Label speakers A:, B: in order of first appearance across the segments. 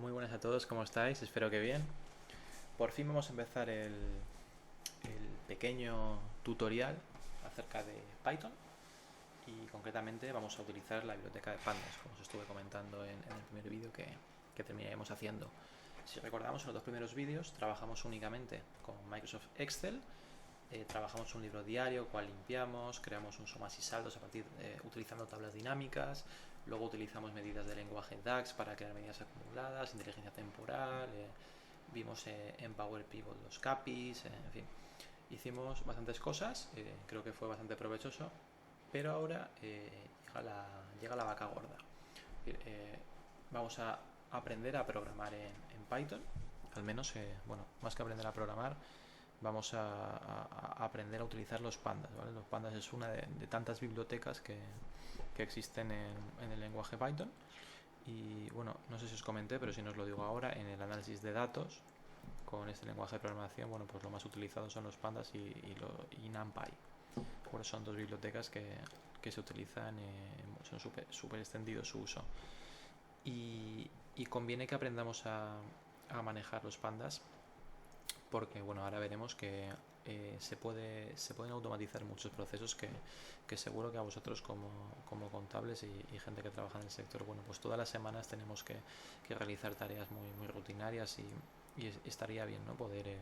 A: Muy buenas a todos, ¿cómo estáis? Espero que bien. Por fin vamos a empezar el pequeño tutorial acerca de Python y concretamente vamos a utilizar la biblioteca de pandas, como os estuve comentando en el primer vídeo que terminaremos haciendo. Si recordamos, en los dos primeros vídeos trabajamos únicamente con Microsoft Excel, trabajamos un libro diario, cual limpiamos, creamos un sumas y saldos utilizando tablas dinámicas, luego utilizamos medidas de lenguaje DAX para crear medidas acumuladas, inteligencia temporal, vimos en Power Pivot los CAPIs, en fin, hicimos bastantes cosas, creo que fue bastante provechoso, pero ahora llega la vaca gorda. Vamos a aprender a programar en Python, al menos, bueno, más que aprender a programar, vamos a aprender a utilizar los pandas, ¿vale? Los pandas es una de tantas bibliotecas que existen en el lenguaje Python. Y bueno, no sé si os comenté, pero si no os lo digo ahora, en el análisis de datos con este lenguaje de programación, bueno, pues lo más utilizado son los pandas y NumPy. Bueno, son dos bibliotecas que se utilizan, son súper extendido su uso. Y conviene que aprendamos a manejar los pandas porque bueno, ahora veremos que se pueden automatizar muchos procesos que seguro que a vosotros como contables y gente que trabaja en el sector, bueno, pues todas las semanas tenemos que realizar tareas muy rutinarias y estaría bien, ¿no? Poder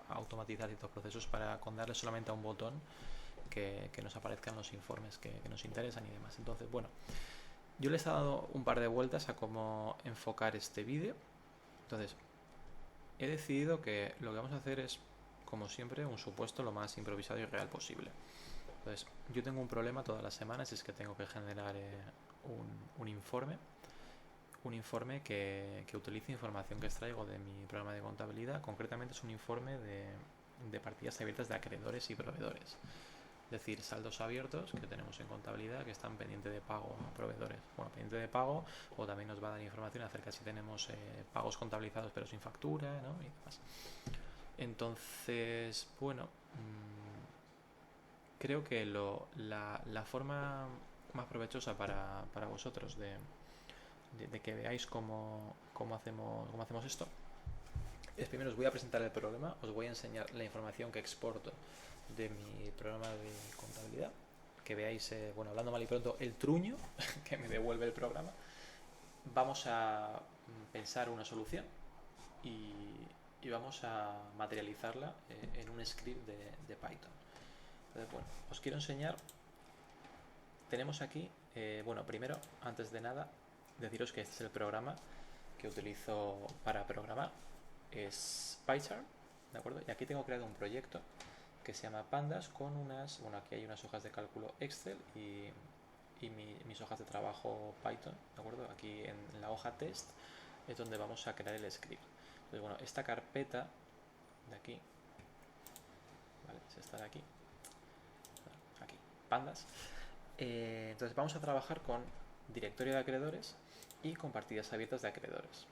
A: automatizar ciertos procesos para con darle solamente a un botón que nos aparezcan los informes que nos interesan y demás. Entonces, bueno, yo le he dado un par de vueltas a cómo enfocar este vídeo. Entonces, he decidido que lo que vamos a hacer es, como siempre, un supuesto lo más improvisado y real posible. Entonces, yo tengo un problema todas las semanas, es que tengo que generar un informe. Un informe que utilice información que extraigo de mi programa de contabilidad. Concretamente es un informe de partidas abiertas de acreedores y proveedores. Es decir, saldos abiertos que tenemos en contabilidad que están pendientes de pago a proveedores. Bueno, pendiente de pago, o también nos va a dar información acerca de si tenemos pagos contabilizados pero sin factura, ¿no? Y demás. Entonces, bueno, creo que la forma más provechosa para vosotros de que veáis cómo hacemos esto es primero os voy a presentar el problema, os voy a enseñar la información que exporto de mi programa de contabilidad, que veáis, bueno, hablando mal y pronto, el truño que me devuelve el programa. Vamos a pensar una solución y, y vamos a materializarla en un script de Python. Entonces, bueno, os quiero enseñar. Tenemos aquí, bueno, primero, antes de nada, deciros que este es el programa que utilizo para programar. Es PyCharm, ¿de acuerdo? Y aquí tengo creado un proyecto que se llama Pandas con unas, bueno, aquí hay unas hojas de cálculo Excel y mis hojas de trabajo Python, ¿de acuerdo? Aquí en la hoja test es donde vamos a crear el script. Entonces, bueno, esta carpeta de aquí, ¿vale? Es esta de aquí, Pandas. Entonces vamos a trabajar con directorio de acreedores y con partidas abiertas de acreedores.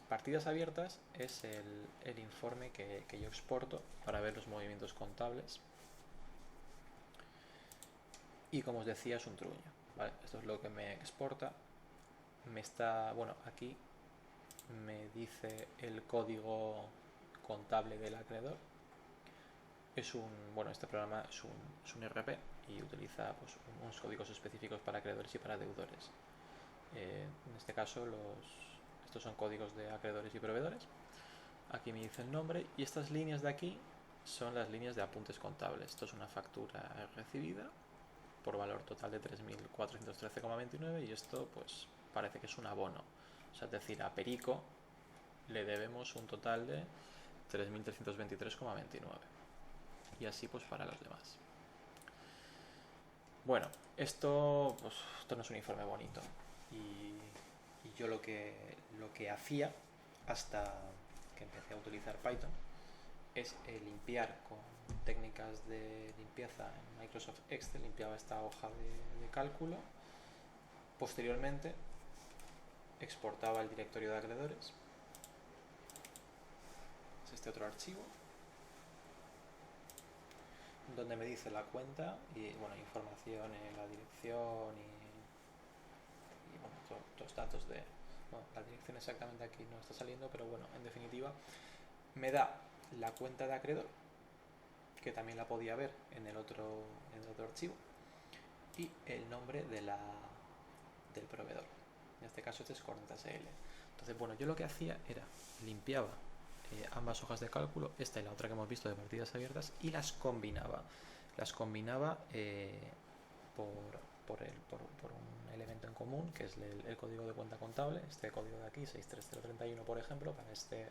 A: Partidas abiertas es el informe que yo exporto para ver los movimientos contables. Y como os decía, es un truño, ¿vale? Esto es lo que me exporta. Bueno, aquí me dice el código contable del acreedor. Bueno, este programa es un RP y utiliza pues, unos códigos específicos para acreedores y para deudores. En este caso, estos son códigos de acreedores y proveedores. Aquí me dice el nombre y estas líneas de aquí son las líneas de apuntes contables. Esto es una factura recibida por valor total de 3.413,29 y esto pues parece que es un abono. O sea, es decir, a Perico le debemos un total de 3.323,29 y así pues para los demás. Bueno, esto no es un informe bonito y yo lo que hacía hasta que empecé a utilizar Python es limpiar con técnicas de limpieza en Microsoft Excel, limpiaba esta hoja de cálculo, posteriormente exportaba el directorio de acreedores, es este otro archivo, donde me dice la cuenta y bueno, información en la dirección y bueno, todos los datos bueno, la dirección exactamente aquí no está saliendo, pero bueno, en definitiva me da la cuenta de acreedor, que también la podía ver en el otro archivo, y el nombre del proveedor. En este caso este es Cornet.sl. Entonces, bueno, yo lo que hacía era limpiaba ambas hojas de cálculo, esta y la otra que hemos visto de partidas abiertas, y las combinaba. Las combinaba por un elemento en común, que es el código de cuenta contable, este código de aquí, 63031, por ejemplo, para este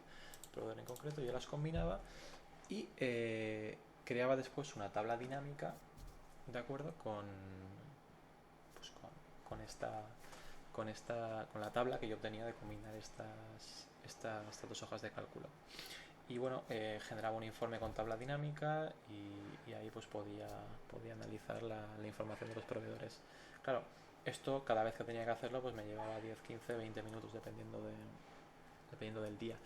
A: proveedor en concreto. Yo las combinaba y creaba después una tabla dinámica, ¿de acuerdo? Con la tabla que yo obtenía de combinar estas dos hojas de cálculo. Y bueno, generaba un informe con tabla dinámica y ahí pues podía analizar la información de los proveedores. Claro, esto cada vez que tenía que hacerlo pues me llevaba 10, 15, 20 minutos dependiendo del día.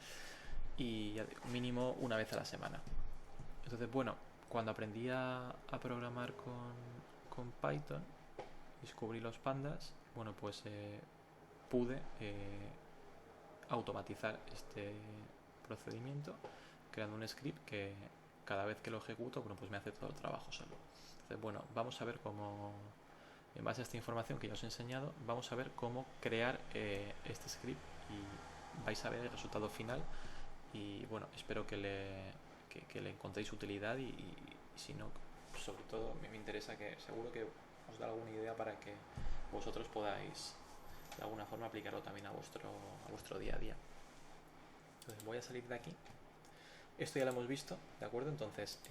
A: Y ya digo, mínimo una vez a la semana. Entonces, bueno, cuando aprendí a programar con Python, descubrí los pandas, bueno, pues pude automatizar este procedimiento creando un script que cada vez que lo ejecuto, bueno, pues me hace todo el trabajo solo. Entonces, bueno, vamos a ver cómo, en base a esta información que ya os he enseñado, vamos a ver cómo crear este script y vais a ver el resultado final. Y bueno, espero que le encontréis utilidad y si no, sobre todo me interesa, que seguro que os da alguna idea para que vosotros podáis de alguna forma aplicarlo también a vuestro día a día. Entonces voy a salir de aquí. Esto ya lo hemos visto, ¿de acuerdo? Entonces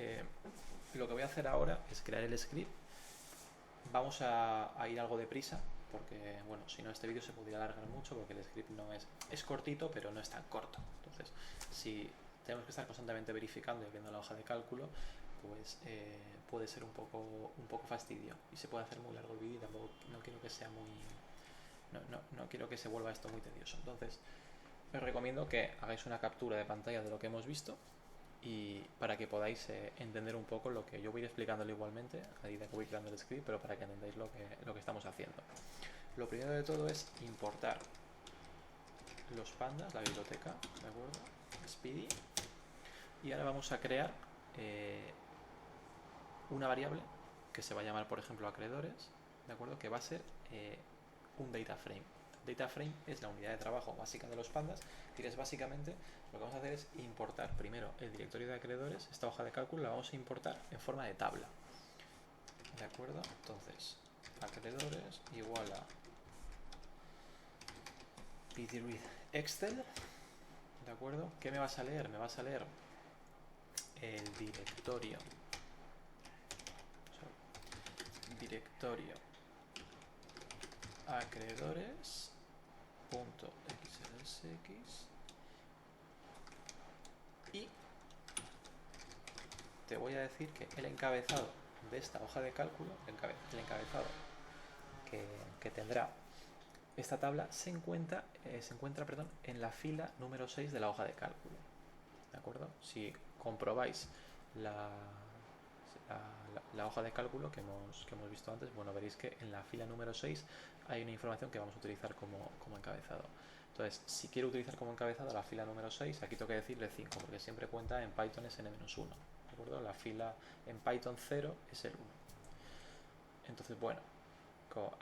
A: lo que voy a hacer ahora es crear el script. Vamos a ir algo deprisa, porque bueno, si no este vídeo se podría alargar mucho, porque el script no es cortito, pero no es tan corto. Entonces, si tenemos que estar constantemente verificando y abriendo la hoja de cálculo, pues puede ser un poco fastidio y se puede hacer muy largo el vídeo y tampoco no quiero que sea muy no quiero que se vuelva esto muy tedioso. Entonces os recomiendo que hagáis una captura de pantalla de lo que hemos visto y para que podáis entender un poco lo que yo voy a ir explicándolo igualmente a medida que voy creando el script, pero para que entendáis lo que estamos haciendo. Lo primero de todo es importar los pandas, la biblioteca, ¿de acuerdo? Speedy. Y ahora vamos a crear una variable que se va a llamar, por ejemplo, acreedores, ¿de acuerdo? Que va a ser un data frame. Data frame es la unidad de trabajo básica de los pandas, que es básicamente lo que vamos a hacer es importar primero el directorio de acreedores. Esta hoja de cálculo la vamos a importar en forma de tabla, ¿de acuerdo? Entonces, acreedores igual a pdread Excel, ¿de acuerdo? ¿Qué me vas a leer? Me vas a leer el directorio acreedores .xlsx y te voy a decir que el encabezado de esta hoja de cálculo, el encabezado que tendrá esta tabla se encuentra en la fila número 6 de la hoja de cálculo, ¿de acuerdo? Si comprobáis la hoja de cálculo que hemos visto antes, bueno, veréis que en la fila número 6 hay una información que vamos a utilizar como encabezado. Entonces, si quiero utilizar como encabezado la fila número 6, aquí tengo que decirle 5, porque siempre cuenta en Python es n-1, ¿de acuerdo? La fila en Python 0 es el 1. Entonces, bueno,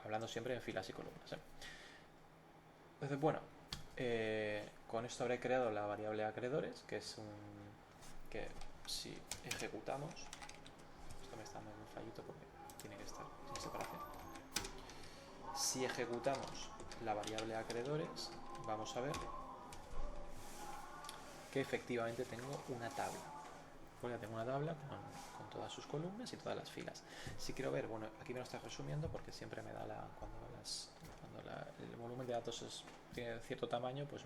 A: hablando siempre en filas y columnas, ¿eh? Entonces, bueno, con esto habré creado la variable acreedores, que es que si ejecutamos, esto me está dando un fallito porque tiene que estar sin separación. Si ejecutamos la variable acreedores, vamos a ver que efectivamente tengo una tabla. Pues ya tengo una tabla con todas sus columnas y todas las filas. Si quiero ver, bueno, aquí me lo está resumiendo porque siempre me da cuando el volumen de datos tiene cierto tamaño, pues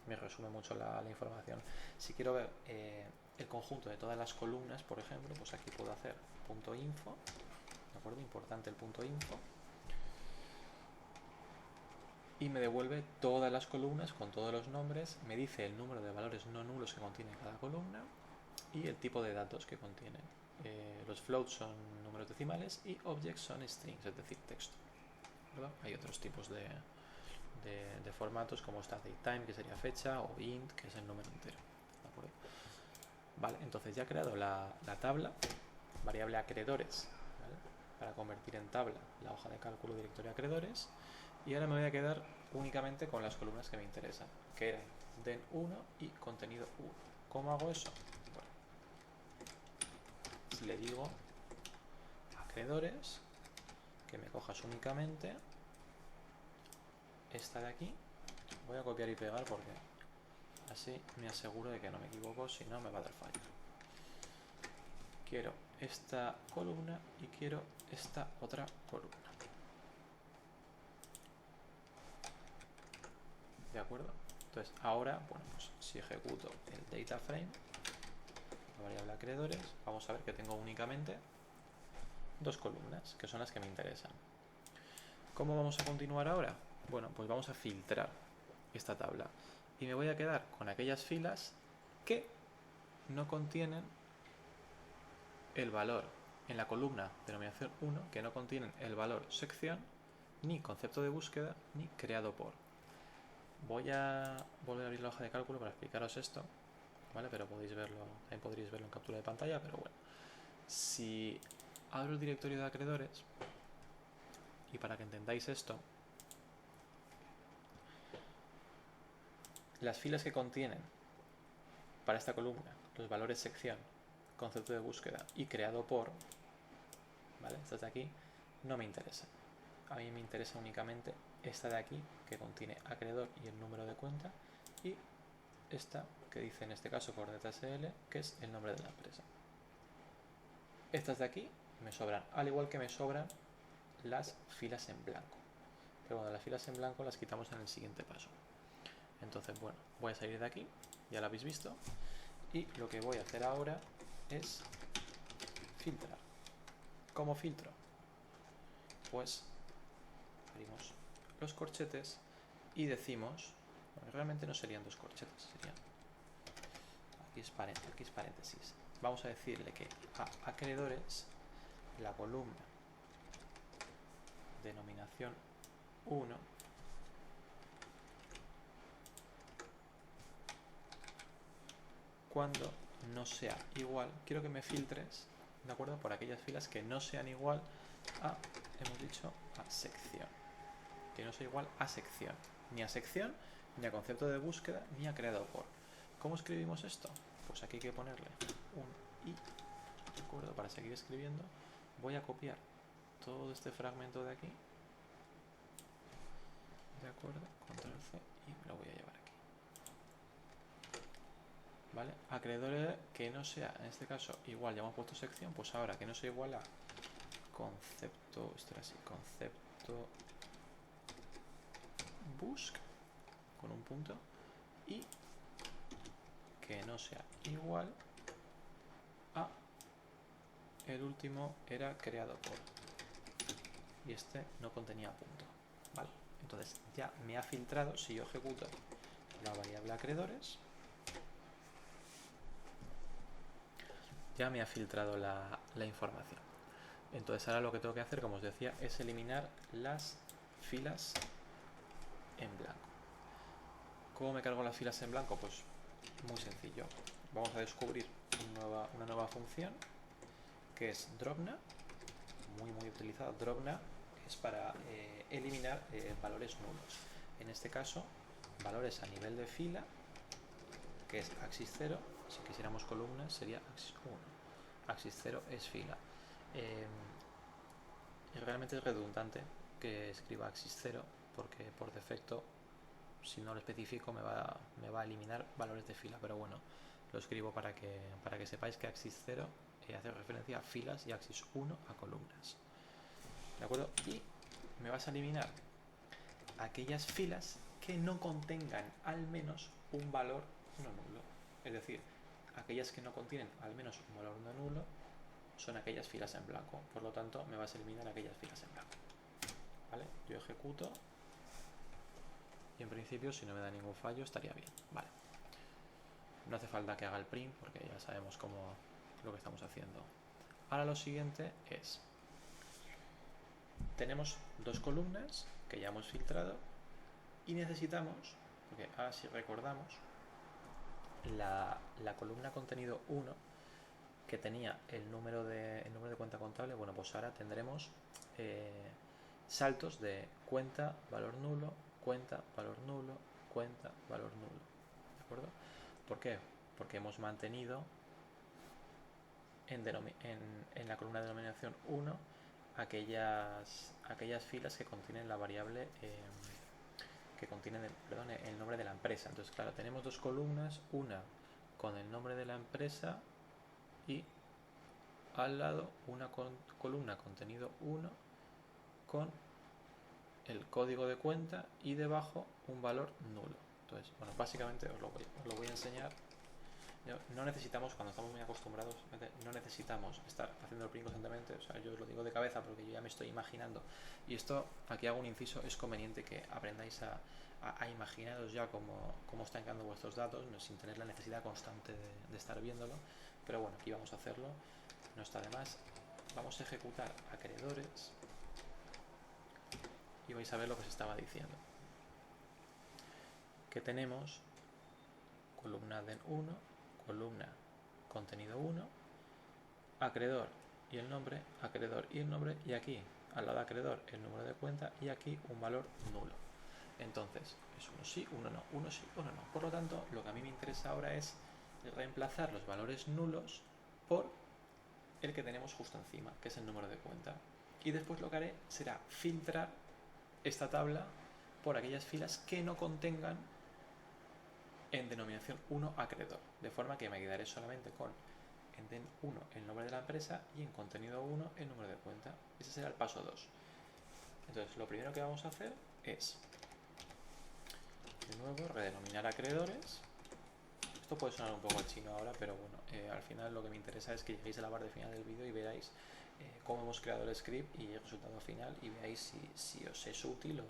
A: me resume mucho la información. Si quiero ver el conjunto de todas las columnas, por ejemplo, pues aquí puedo hacer .info, ¿de acuerdo? Importante el .info. Y me devuelve todas las columnas con todos los nombres, me dice el número de valores no nulos que contiene cada columna y el tipo de datos que contiene. Los floats son números decimales y objects son strings, es decir, texto, ¿verdad? Hay otros tipos de de formatos como está datetime, que sería fecha, o int, que es el número entero. ¿De acuerdo? Vale, entonces ya he creado la tabla, variable acreedores, ¿vale? Para convertir en tabla la hoja de cálculo directorio acreedores, y ahora me voy a quedar únicamente con las columnas que me interesan, que eran den 1 y contenido 1. ¿Cómo hago eso? Bueno, si le digo acreedores, que me cojas únicamente esta de aquí, voy a copiar y pegar porque así me aseguro de que no me equivoco, si no me va a dar fallo. Quiero esta columna y quiero esta otra columna. ¿De acuerdo? Entonces ahora, bueno, pues si ejecuto el data frame, la variable acreedores, vamos a ver que tengo únicamente dos columnas, que son las que me interesan. ¿Cómo vamos a continuar ahora? Bueno, pues vamos a filtrar esta tabla y me voy a quedar con aquellas filas que no contienen el valor en la columna denominación 1, que no contienen el valor sección, ni concepto de búsqueda, ni creado por. Voy a volver a abrir la hoja de cálculo para explicaros esto, ¿vale? Pero podéis verlo, también podréis verlo en captura de pantalla, pero bueno. Si abro el directorio de acreedores, y para que entendáis esto, las filas que contienen para esta columna los valores sección, concepto de búsqueda y creado por, ¿vale? Estas de aquí no me interesan. A mí me interesa únicamente esta de aquí, que contiene acreedor y el número de cuenta, y esta que dice en este caso coordenada SL, que es el nombre de la empresa. Estas de aquí me sobran, al igual que me sobran las filas en blanco. Pero bueno, las filas en blanco las quitamos en el siguiente paso. Entonces, bueno, voy a salir de aquí, ya lo habéis visto, y lo que voy a hacer ahora es filtrar. ¿Cómo filtro? Pues abrimos los corchetes y decimos, bueno, realmente no serían dos corchetes, serían, aquí es paréntesis. Vamos a decirle que a acreedores, la columna denominación 1 cuando no sea igual, quiero que me filtres, ¿de acuerdo? Por aquellas filas que no sean igual a, hemos dicho, a sección. Que no sea igual a sección. Ni a sección, ni a concepto de búsqueda, ni a creado por. ¿Cómo escribimos esto? Pues aquí hay que ponerle un i, ¿de acuerdo? Para seguir escribiendo, voy a copiar todo este fragmento de aquí, ¿de acuerdo? Control C y lo voy a llevar aquí. ¿Vale? Acreedores que no sea, en este caso, igual, ya hemos puesto sección, pues ahora que no sea igual a concepto, esto era así, concepto busc, con un punto, y que no sea igual a, el último era creado por, y este no contenía punto, ¿vale? Entonces ya me ha filtrado, si yo ejecuto la variable acreedores, ya me ha filtrado la información. Entonces ahora lo que tengo que hacer, como os decía, es eliminar las filas en blanco. ¿Cómo me cargo las filas en blanco? Pues muy sencillo. Vamos a descubrir una nueva función que es dropna, muy utilizada. Dropna es para eliminar valores nulos. En este caso, valores a nivel de fila, que es axis 0. Si quisiéramos columnas sería axis 1. Axis 0 es fila. Y realmente es redundante que escriba axis 0 porque por defecto, si no lo especifico, me va a eliminar valores de fila, pero bueno, lo escribo para que sepáis que axis 0 hace referencia a filas y axis 1 a columnas, ¿de acuerdo? Y me vas a eliminar aquellas filas que no contengan al menos un valor no nulo, es decir, aquellas que no contienen al menos un valor no nulo son aquellas filas en blanco, por lo tanto me vas a eliminar aquellas filas en blanco, ¿vale? Yo ejecuto y en principio, si no me da ningún fallo, estaría bien, ¿vale? No hace falta que haga el print porque ya sabemos lo que estamos haciendo. Ahora lo siguiente es, tenemos dos columnas que ya hemos filtrado Y necesitamos, porque ahora si recordamos, la columna contenido 1 que tenía el número de cuenta contable, bueno, pues ahora tendremos saltos de cuenta, valor nulo, cuenta, valor nulo, cuenta, valor nulo. ¿De acuerdo? ¿Por qué? Porque hemos mantenido en la columna de denominación 1 aquellas filas que contienen la variable que contienen el nombre de la empresa. Entonces, claro, tenemos dos columnas, una con el nombre de la empresa y al lado una columna contenido 1 con el código de cuenta y debajo un valor nulo. Entonces, bueno, básicamente os lo voy a enseñar. No necesitamos, cuando estamos muy acostumbrados, no necesitamos estar haciendo el print constantemente. O sea, yo os lo digo de cabeza porque yo ya me estoy imaginando. Y esto, aquí hago un inciso, es conveniente que aprendáis a imaginaros ya cómo están quedando vuestros datos, sin tener la necesidad constante de estar viéndolo. Pero bueno, aquí vamos a hacerlo, no está de más. Vamos a ejecutar acreedores y vais a ver lo que os estaba diciendo. Que tenemos columna den 1, columna contenido 1, acreedor y el nombre, acreedor y el nombre, y aquí al lado de acreedor el número de cuenta y aquí un valor nulo. Entonces es uno sí, uno no, uno sí, uno no. Por lo tanto, lo que a mí me interesa ahora es reemplazar los valores nulos por el que tenemos justo encima, que es el número de cuenta. Y después lo que haré será filtrar esta tabla por aquellas filas que no contengan en denominación 1 acreedor, de forma que me quedaré solamente con en den 1 el nombre de la empresa y en contenido 1 el número de cuenta. Ese será el paso 2. Entonces, lo primero que vamos a hacer es, de nuevo, redenominar acreedores. Esto puede sonar un poco al chino ahora, pero bueno, al final lo que me interesa es que lleguéis a la parte final del vídeo y veáis cómo hemos creado el script y el resultado final, y veáis si os es útil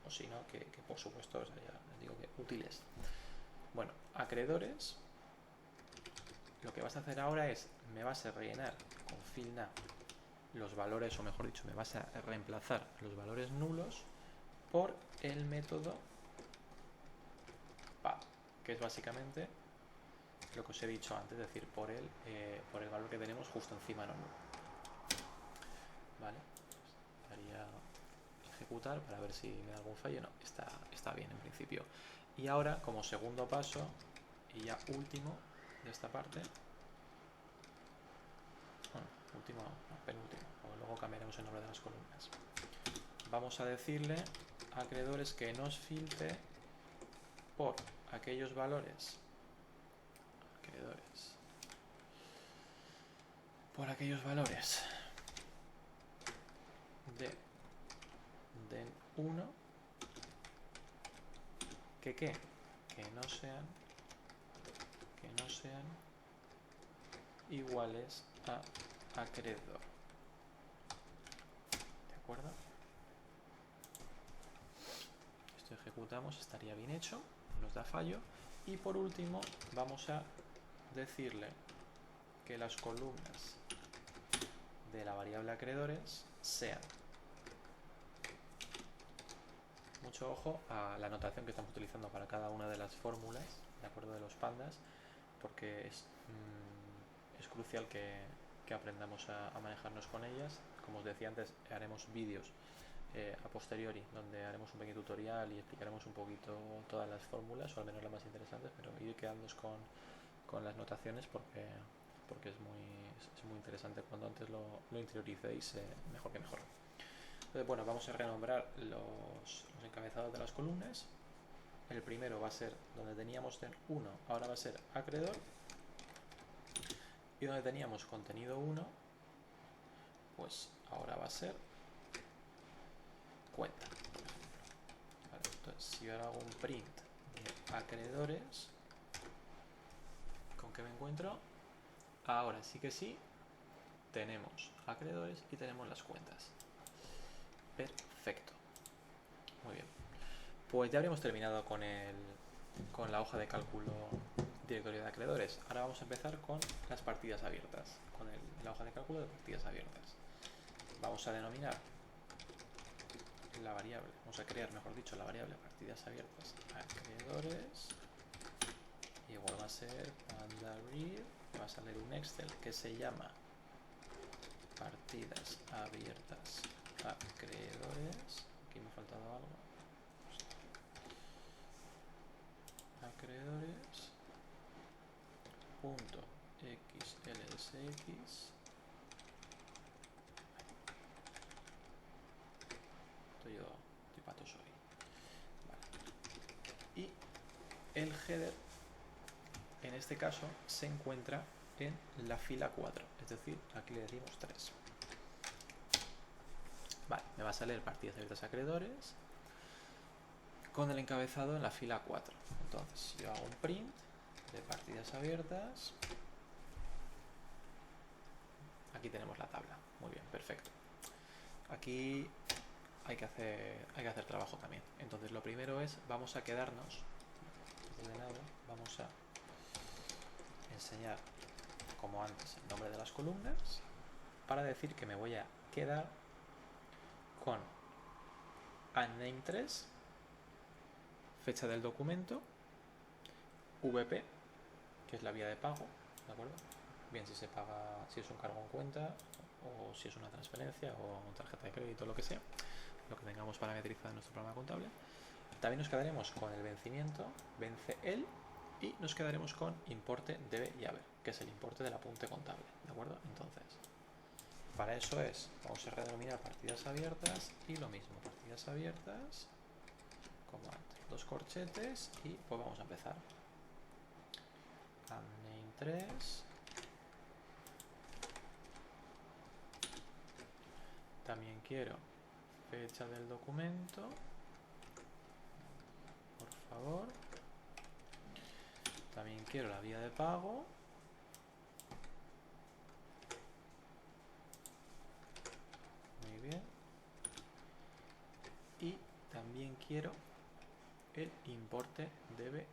A: o si no, que por supuesto, o sea, ya les digo que útil es. Bueno, acreedores, lo que vas a hacer ahora es, me vas a rellenar con fillNav los valores, o mejor dicho, me vas a reemplazar los valores nulos por el método pad, que es básicamente lo que os he dicho antes, es decir, por el valor que tenemos justo encima no nulo. Vale, daría ejecutar para ver si me da algún fallo. No, está bien en principio. Y ahora, como segundo paso y ya último de esta parte, bueno, último, no, penúltimo, o luego cambiaremos el nombre de las columnas, vamos a decirle a acreedores que nos filtre por aquellos valores, acreedores, por aquellos valores de den 1 que no sean iguales a acreedor. ¿De acuerdo? Esto ejecutamos, estaría bien hecho, nos da fallo. Y por último vamos a decirle que las columnas de la variable acreedores sean, mucho ojo a la notación que estamos utilizando para cada una de las fórmulas, de acuerdo, de los pandas, porque es crucial que aprendamos a manejarnos con ellas. Como os decía antes, haremos vídeos a posteriori donde haremos un pequeño tutorial y explicaremos un poquito todas las fórmulas, o al menos las más interesantes, pero ir quedándoos con las notaciones porque es muy interesante. Cuando antes lo interioricéis, mejor que mejor. Entonces, bueno, vamos a renombrar los encabezados de las columnas. El primero va a ser donde teníamos den 1, ahora va a ser acreedor. Y donde teníamos contenido 1, pues ahora va a ser cuenta. Vale, entonces, si yo ahora hago un print de acreedores, ¿con qué me encuentro? Ahora sí que sí, tenemos acreedores y tenemos las cuentas. Perfecto. Muy bien. Pues ya habríamos terminado con la hoja de cálculo directorio de acreedores. Ahora vamos a empezar con las partidas abiertas, con la hoja de cálculo de partidas abiertas. Vamos a denominar la variable, vamos a crear, mejor dicho, la variable partidas abiertas acreedores. Y igual va a ser panda read, va a salir un Excel que se llama partidas abiertas acreedores. Aquí me ha faltado algo. Acreedores punto xlsx. Estoy patoso hoy. Vale. Y el header en este caso se encuentra en la fila 4, es decir, aquí le decimos 3. Vale, me va a salir partidas abiertas acreedores con el encabezado en la fila 4. Entonces yo hago un print de partidas abiertas. Aquí tenemos la tabla. Muy bien, perfecto. Aquí hay que hacer trabajo también. Entonces lo primero es, vamos a quedarnos, de nada, vamos a enseñar como antes el nombre de las columnas para decir que me voy a quedar con unName 3, fecha del documento, VP, que es la vía de pago, ¿de acuerdo? Bien, si se paga, si es un cargo en cuenta o si es una transferencia o tarjeta de crédito, lo que sea, lo que tengamos parametrizado en nuestro programa contable. También nos quedaremos con el vencimiento, vence el, y nos quedaremos con importe debe y haber, que es el importe del apunte contable, ¿de acuerdo? Entonces, para eso vamos a redenominar partidas abiertas y lo mismo, partidas abiertas, como antes, 2 corchetes y pues vamos a empezar. unName 3. También quiero fecha del documento, por favor. También quiero la vía de pago. Muy bien. Y también quiero el importe debe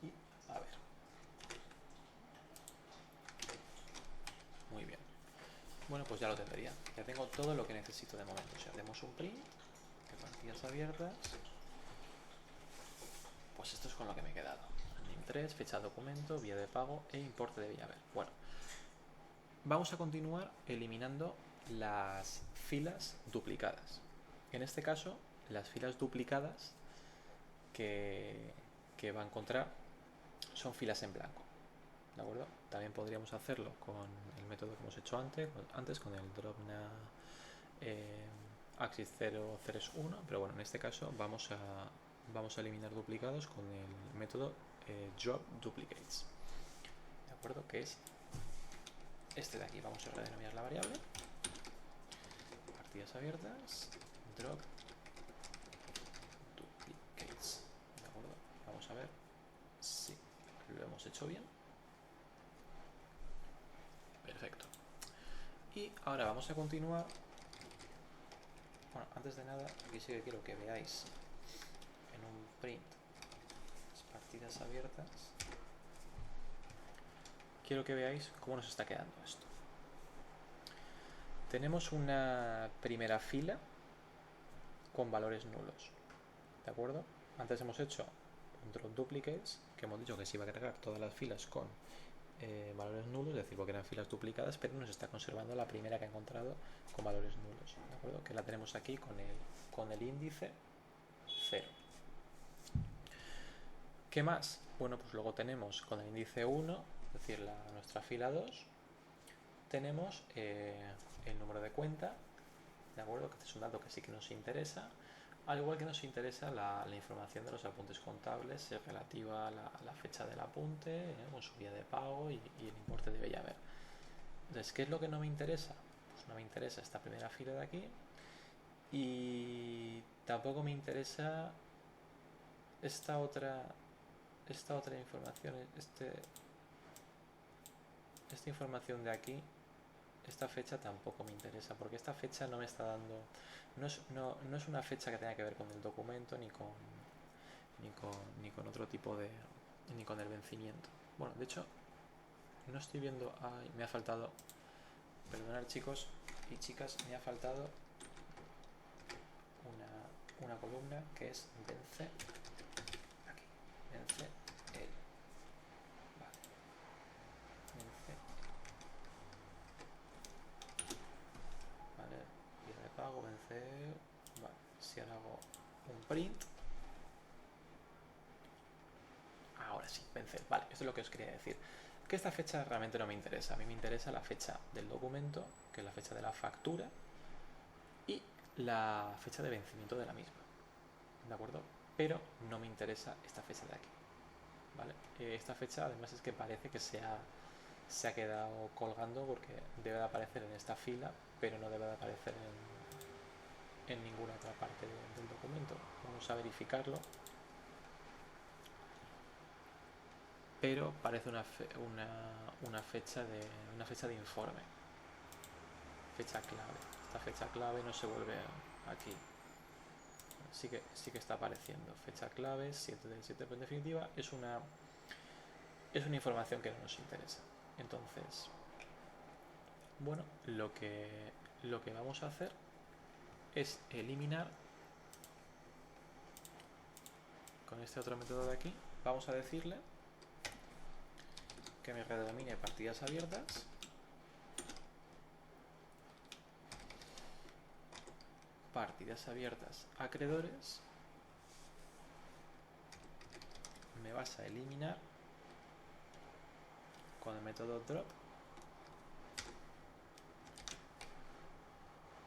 A: y haber. Muy bien. Bueno, pues ya lo tendría. Ya tengo todo lo que necesito de momento. Si hacemos un print de partidas abiertas, pues esto es con lo que me he quedado. unName 3, fecha de documento, vía de pago e importe debe y haber. Bueno, vamos a continuar eliminando las filas duplicadas. En este caso, las filas duplicadas que va a encontrar son filas en blanco, ¿de acuerdo? También podríamos hacerlo con el método que hemos hecho antes con el dropna axis 031, pero bueno, en este caso vamos a eliminar duplicados con el método drop duplicates, ¿de acuerdo? Que es este de aquí. Vamos a redenominar la variable partidas abiertas drop duplicates, ¿de acuerdo? Vamos a ver si lo hemos hecho bien. Perfecto. Y ahora vamos a continuar. Bueno, antes de nada, aquí sí que quiero que veáis en un print las partidas abiertas. Quiero que veáis cómo nos está quedando esto. Tenemos una primera fila con valores nulos, ¿de acuerdo? Antes hemos hecho un drop duplicates, que hemos dicho que se iba a cargar todas las filas con valores nulos, es decir, porque eran filas duplicadas, pero nos está conservando la primera que ha encontrado con valores nulos, ¿de acuerdo? Que la tenemos aquí con el índice 0. ¿Qué más? Bueno, pues luego tenemos con el índice 1, es decir, nuestra fila 2, tenemos el número de cuenta, ¿de acuerdo? Que este es un dato que sí que nos interesa, al igual que nos interesa la información de los apuntes contables relativa a la fecha del apunte, con su vía de pago y el importe debe ya haber. Entonces, ¿qué es lo que no me interesa? Pues no me interesa esta primera fila de aquí y tampoco me interesa esta otra información, esta información de aquí. Esta fecha tampoco me interesa porque esta fecha no me está dando, no es una fecha que tenga que ver con el documento ni con otro tipo de, ni con el vencimiento. Bueno, de hecho no estoy viendo, me ha faltado, perdonad chicos y chicas, me ha faltado una columna que es vence aquí, vence el, vale, vence, vale, vía de pago, vence, vale, si ahora hago un print, ahora sí, vence, vale, esto es lo que os quería decir, que esta fecha realmente no me interesa, a mí me interesa la fecha del documento, que es la fecha de la factura, y la fecha de vencimiento de la misma, ¿de acuerdo? Pero no me interesa esta fecha de aquí, ¿vale? Esta fecha además es que parece que se ha quedado colgando porque debe de aparecer en esta fila, pero no debe de aparecer en ninguna otra parte del documento. Vamos a verificarlo. Pero parece una fecha de informe. Fecha clave. Esta fecha clave no se vuelve aquí. Sí que está apareciendo. Fecha clave, 7 del 7, pero en definitiva es una información que no nos interesa. Entonces, bueno, lo que vamos a hacer es eliminar con este otro método de aquí. Vamos a decirle que me redenomine partidas abiertas. Partidas abiertas acreedores. Me vas a eliminar con el método drop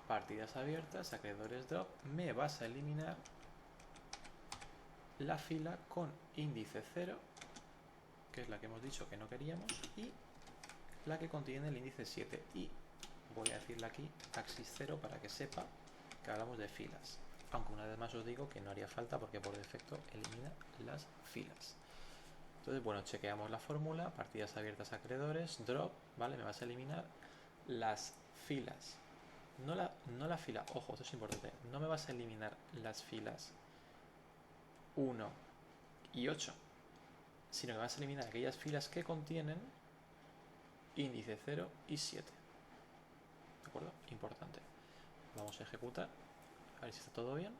A: partidas abiertas, acreedores drop, me vas a eliminar la fila con índice 0, que es la que hemos dicho que no queríamos, y la que contiene el índice 7. Y voy a decirle aquí axis 0 para que sepa que hablamos de filas. Aunque una vez más os digo que no haría falta porque por defecto elimina las filas. Entonces, bueno, chequeamos la fórmula, partidas abiertas acreedores, drop, ¿vale? Me vas a eliminar las filas. No la fila, ojo, esto es importante, no me vas a eliminar las filas 1 y 8, sino que vas a eliminar aquellas filas que contienen índice 0 y 7. ¿De acuerdo? Importante. Vamos a ejecutar, a ver si está todo bien.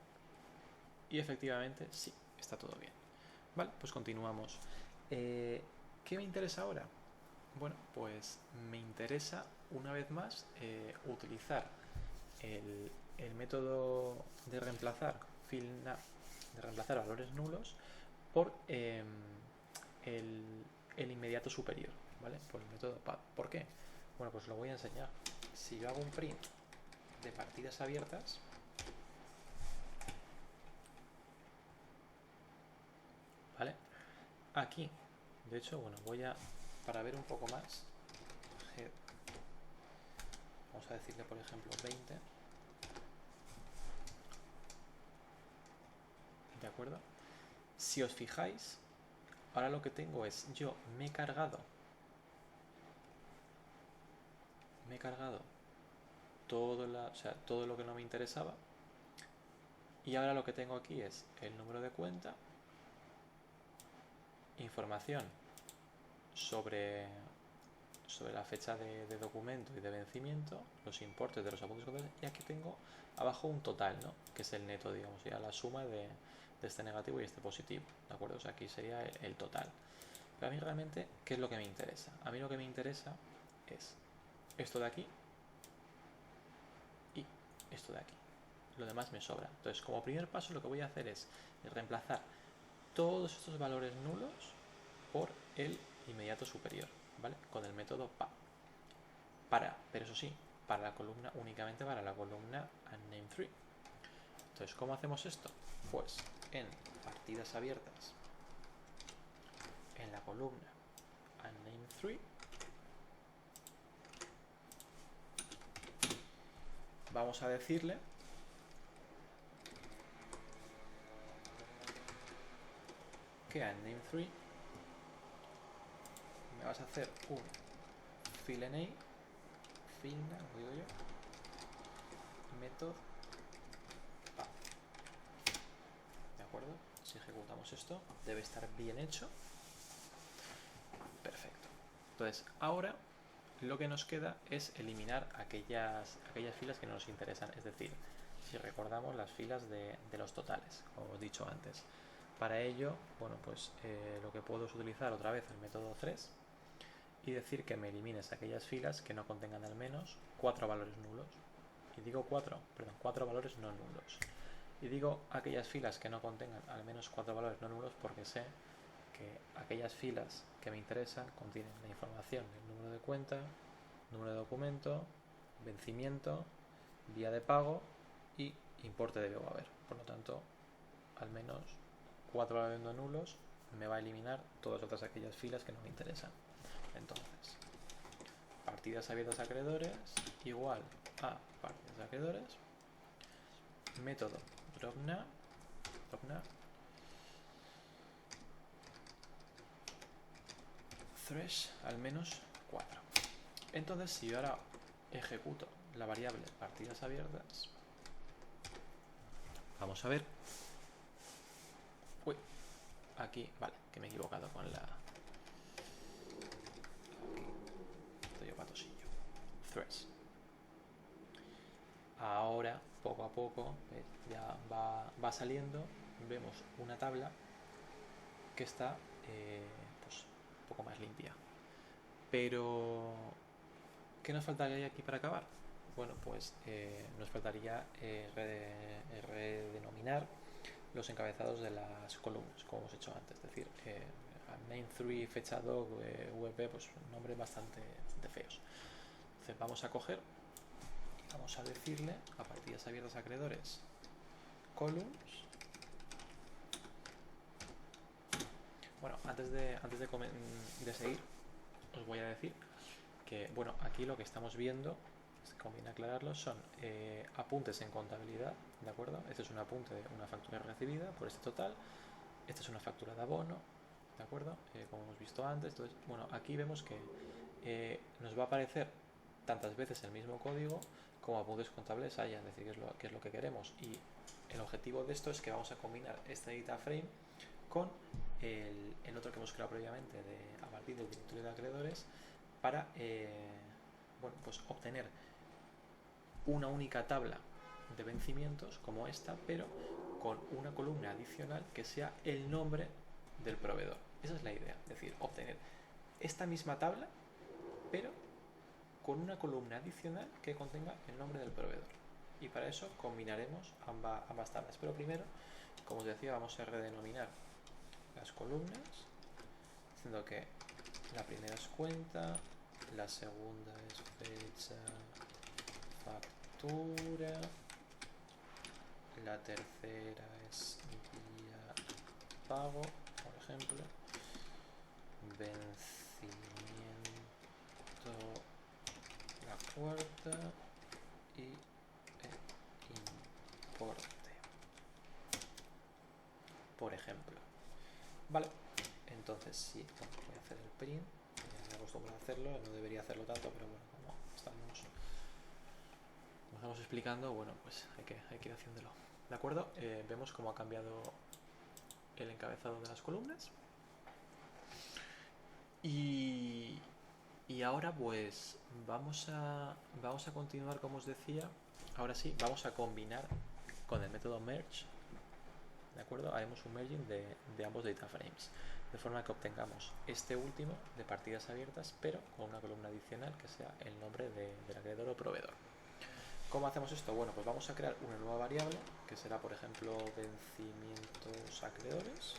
A: Y efectivamente, sí, está todo bien. Vale, pues continuamos. ¿Qué me interesa ahora? Bueno, pues me interesa una vez más utilizar el método de reemplazar de reemplazar valores nulos por el inmediato superior, ¿vale? Por el método pad. ¿Por qué? Bueno, pues lo voy a enseñar. Si yo hago un print de partidas abiertas, ¿vale? Aquí, de hecho, bueno, para ver un poco más, vamos a decirle, por ejemplo, 20. ¿De acuerdo? Si os fijáis, ahora lo que tengo es, yo me he cargado todo lo que no me interesaba, y ahora lo que tengo aquí es el número de cuenta, información sobre la fecha de documento y de vencimiento, los importes de los apuntes contables, y aquí tengo abajo un total, ¿no? Que es el neto, digamos, ya la suma de este negativo y este positivo, ¿de acuerdo? O sea, aquí sería el total. Pero a mí realmente, ¿qué es lo que me interesa? A mí lo que me interesa es esto de aquí y esto de aquí. Lo demás me sobra. Entonces, como primer paso, lo que voy a hacer es reemplazar todos estos valores nulos por el inmediato superior, ¿vale? Con el método pa. Pero eso sí, para la columna, únicamente para la columna unnamed3. Entonces, ¿cómo hacemos esto? Pues en partidas abiertas, en la columna unnamed3, vamos a decirle que unnamed3 me vas a hacer un filena, como digo yo, método pa. ¿De acuerdo? Si ejecutamos esto, debe estar bien hecho. Perfecto. Entonces, ahora lo que nos queda es eliminar aquellas filas que no nos interesan. Es decir, si recordamos, las filas de los totales, como he dicho antes. Para ello, bueno, pues lo que puedo es utilizar otra vez el método thresh y decir que me elimines aquellas filas que no contengan al menos 4 valores nulos. Y digo 4 valores no nulos. Y digo aquellas filas que no contengan al menos 4 valores no nulos porque sé que aquellas filas que me interesan contienen la información del número de cuenta, número de documento, vencimiento, vía de pago y importe debe haber. Por lo tanto, al menos 4 valores no nulos me va a eliminar todas otras aquellas filas que no me interesan. Entonces, partidas abiertas a acreedores igual a partidas de acreedores, método dropNav, thresh al menos 4. Entonces, si yo ahora ejecuto la variable partidas abiertas, vamos a ver. Uy, aquí, vale, que me he equivocado con la... Estoy yo patosillo. Thresh. Ahora, poco a poco, ya va saliendo, vemos una tabla que está pues, un poco más limpia. Pero, ¿qué nos faltaría aquí para acabar? Bueno, pues nos faltaría redenominar los encabezados de las columnas, como hemos hecho antes. Es decir, name3, fecha doc, VP, pues nombres bastante feos. Entonces vamos a coger y vamos a decirle a partidas abiertas a acreedores columns. Bueno, antes de seguir, os voy a decir que, bueno, aquí lo que estamos viendo, conviene aclararlo, son apuntes en contabilidad, ¿de acuerdo? Este es un apunte de una factura recibida por este total, esta es una factura de abono, ¿de acuerdo? Como hemos visto antes. Entonces, bueno, aquí vemos que nos va a aparecer tantas veces el mismo código como apuntes contables haya, es decir, que es lo que queremos. Y el objetivo de esto es que vamos a combinar este data frame con el otro que hemos creado previamente a partir del directorio de acreedores para bueno, pues obtener una única tabla de vencimientos como esta, pero con una columna adicional que sea el nombre del proveedor. Esa es la idea, es decir, obtener esta misma tabla, pero con una columna adicional que contenga el nombre del proveedor. Y para eso combinaremos ambas tablas. Pero primero, como os decía, vamos a redenominar las columnas, diciendo que la primera es cuenta, la segunda es fecha, factura, la tercera es vía pago, por ejemplo, vencimiento, la cuarta y importe, por ejemplo. Vale, entonces sí, bueno, voy a hacer el print, me acostumbro a hacerlo, no debería hacerlo tanto, pero bueno, como estamos explicando, bueno, pues hay que ir haciéndolo. ¿De acuerdo? Vemos cómo ha cambiado el encabezado de las columnas. Y ahora pues vamos a continuar, como os decía. Ahora sí, vamos a combinar con el método merge. ¿De acuerdo? Haremos un merging de ambos data frames, de forma que obtengamos este último de partidas abiertas, pero con una columna adicional que sea el nombre del acreedor o proveedor. ¿Cómo hacemos esto? Bueno, pues vamos a crear una nueva variable que será, por ejemplo, vencimientos acreedores.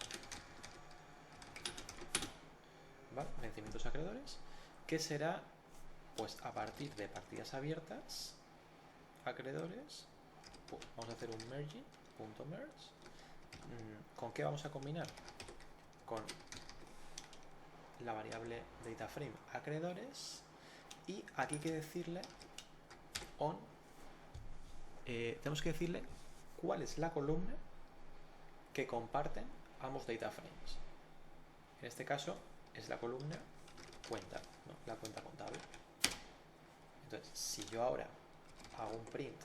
A: ¿Vale? Vencimientos acreedores, que será pues a partir de partidas abiertas acreedores. Pues vamos a hacer un merging, punto merge. ¿Con qué vamos a combinar? Con la variable dataframe acreedores, y aquí hay que decirle on, tenemos que decirle cuál es la columna que comparten ambos data frames. En este caso es la columna cuenta, ¿no? La cuenta contable. Entonces, si yo ahora hago un print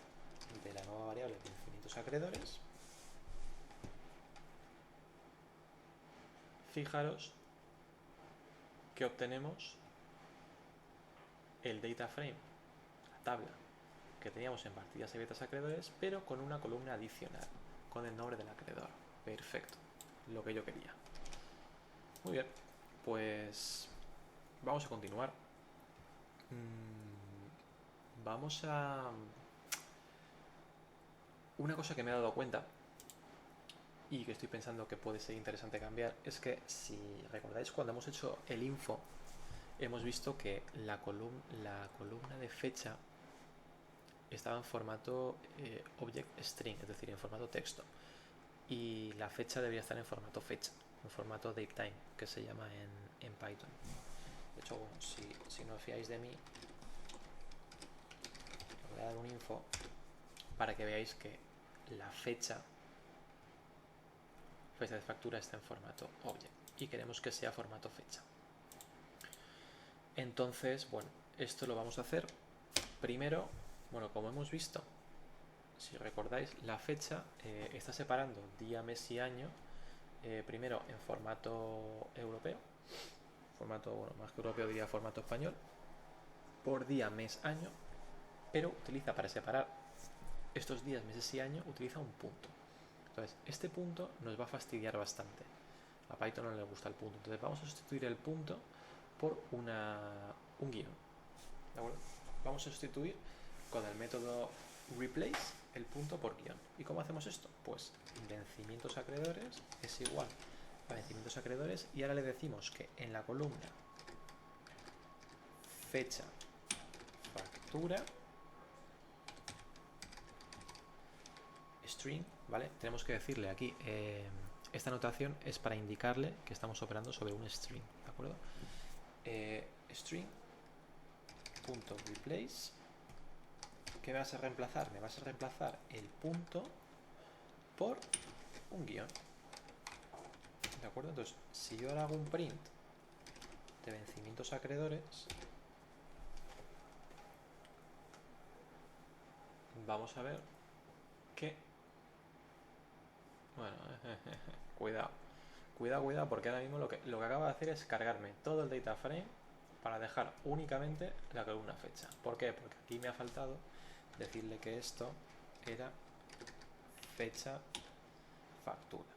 A: de la nueva variable de infinitos acreedores, fijaros que obtenemos el data frame, la tabla que teníamos en partidas abiertas acreedores, pero con una columna adicional, con el nombre del acreedor. Perfecto, lo que yo quería. Muy bien, pues vamos a continuar. Vamos a... Una cosa que me he dado cuenta y que estoy pensando que puede ser interesante cambiar es que, si recordáis, cuando hemos hecho el info, hemos visto que la columna de fecha estaba en formato object string, es decir, en formato texto, y la fecha debería estar en formato fecha, en formato datetime, que se llama en Python. De hecho, bueno, si no os fiáis de mí, os voy a dar un info para que veáis que la fecha de factura está en formato object y queremos que sea formato fecha. Entonces, bueno, esto lo vamos a hacer primero. Bueno, como hemos visto, si recordáis, la fecha está separando día, mes y año, primero en formato europeo, formato, bueno, más que europeo diría formato español, por día, mes, año, pero utiliza, para separar estos días, meses y año, utiliza un punto. Entonces, este punto nos va a fastidiar bastante. A Python no le gusta el punto. Entonces vamos a sustituir el punto por un guión. ¿De acuerdo? Vamos a sustituir con el método replace el punto por guión. ¿Y cómo hacemos esto? Pues vencimientos acreedores es igual a vencimientos acreedores, y ahora le decimos que en la columna fecha factura string, ¿vale? Tenemos que decirle aquí, esta notación es para indicarle que estamos operando sobre un string, ¿de acuerdo? String.replace, ¿qué me vas a reemplazar? Me vas a reemplazar el punto por un guión, ¿de acuerdo? Entonces, si yo ahora hago un print de vencimientos acreedores, vamos a ver que... Bueno, cuidado, porque ahora mismo lo que acaba de hacer es cargarme todo el data frame para dejar únicamente la columna fecha. ¿Por qué? Porque aquí me ha faltado decirle que esto era fecha factura.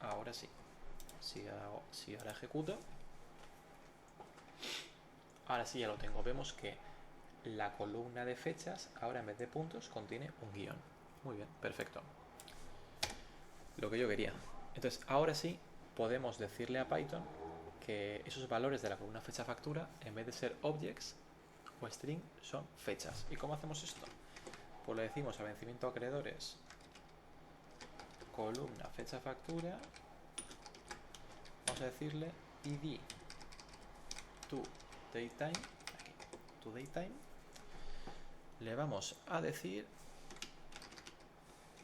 A: Ahora sí. Si ahora ejecuto, ahora sí ya lo tengo. Vemos que la columna de fechas ahora, en vez de puntos, contiene un guión. Muy bien, perfecto. Lo que yo quería. Entonces, ahora sí podemos decirle a Python que esos valores de la columna fecha factura, en vez de ser objects o string, son fechas. ¿Y cómo hacemos esto? Pues le decimos a vencimiento acreedores columna fecha factura, vamos a decirle id to datetime, aquí, to datetime, le vamos a decir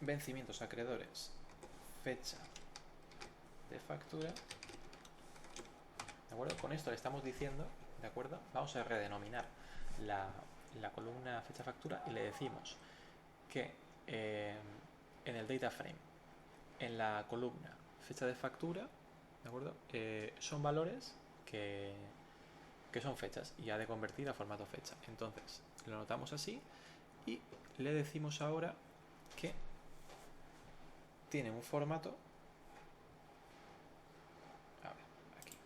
A: vencimientos acreedores fecha de factura, ¿de acuerdo? Con esto le estamos diciendo, ¿de acuerdo? Vamos a redenominar la columna fecha factura y le decimos que en el data frame, en la columna fecha de factura, ¿de acuerdo? Son valores que son fechas y ha de convertir a formato fecha. Entonces lo anotamos así y le decimos ahora que tiene un formato, a ver, aquí,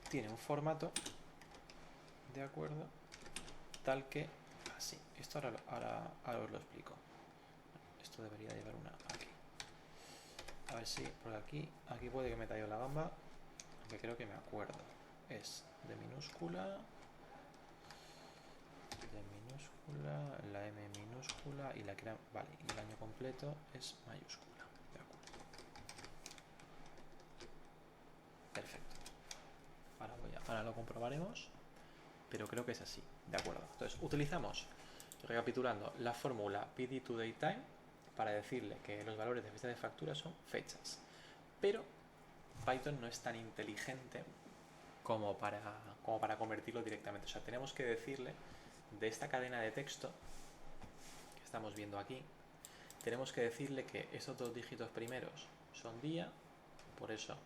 A: tiene un formato, de acuerdo, tal que así. Esto ahora os lo explico. Esto debería llevar una aquí. A ver si, por aquí puede que me tallo la gamba, aunque creo que me acuerdo. Es de minúscula, la M minúscula y la que era, vale, y el año completo es mayúscula. De acuerdo. Perfecto. Ahora lo comprobaremos, pero creo que es así. De acuerdo. Entonces utilizamos, recapitulando, la fórmula pd2datetime para decirle que los valores de fecha de factura son fechas. Pero Python no es tan inteligente como para convertirlo directamente. O sea, tenemos que decirle, de esta cadena de texto que estamos viendo aquí, tenemos que decirle que esos dos dígitos primeros son día, por eso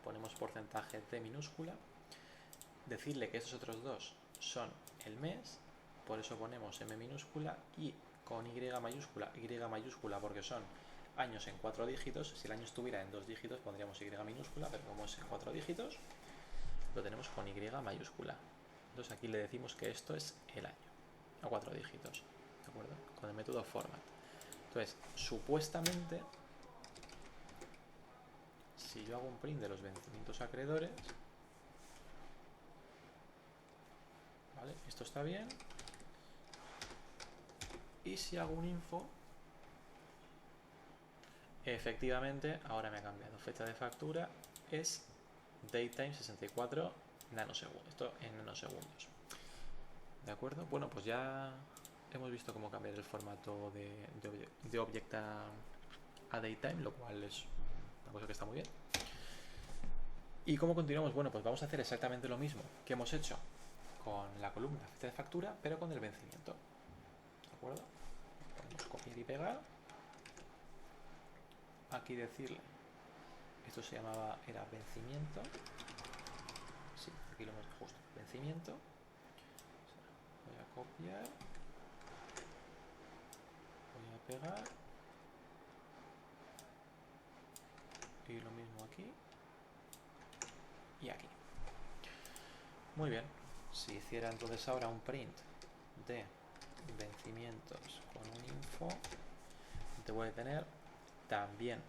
A: ponemos porcentaje D minúscula, decirle que estos otros dos son el mes, por eso ponemos M minúscula, y con Y mayúscula porque son años en 4 dígitos. Si el año estuviera en 2 dígitos pondríamos Y minúscula, pero como es en 4 dígitos, lo tenemos con Y mayúscula. Entonces aquí le decimos que esto es el año, a 4 dígitos, ¿de acuerdo? Con el método format. Entonces, supuestamente, si yo hago un print de los vencimientos acreedores, ¿vale? Esto está bien. Y si hago un info, efectivamente, ahora me ha cambiado. Fecha de factura es datetime 64 nanosegundos. Esto en nanosegundos. ¿De acuerdo? Bueno, pues ya hemos visto cómo cambiar el formato de object a datetime, lo cual es una cosa que está muy bien. ¿Y cómo continuamos? Bueno, pues vamos a hacer exactamente lo mismo que hemos hecho con la columna fecha de factura, pero con el vencimiento. ¿De acuerdo? Podemos copiar y pegar. Aquí decirle, esto era vencimiento. Sí, aquí lo hemos justo, vencimiento. Voy a copiar, voy a pegar, y lo mismo aquí y aquí. Muy bien. Si hiciera entonces ahora un print de vencimientos con un info, te voy a tener también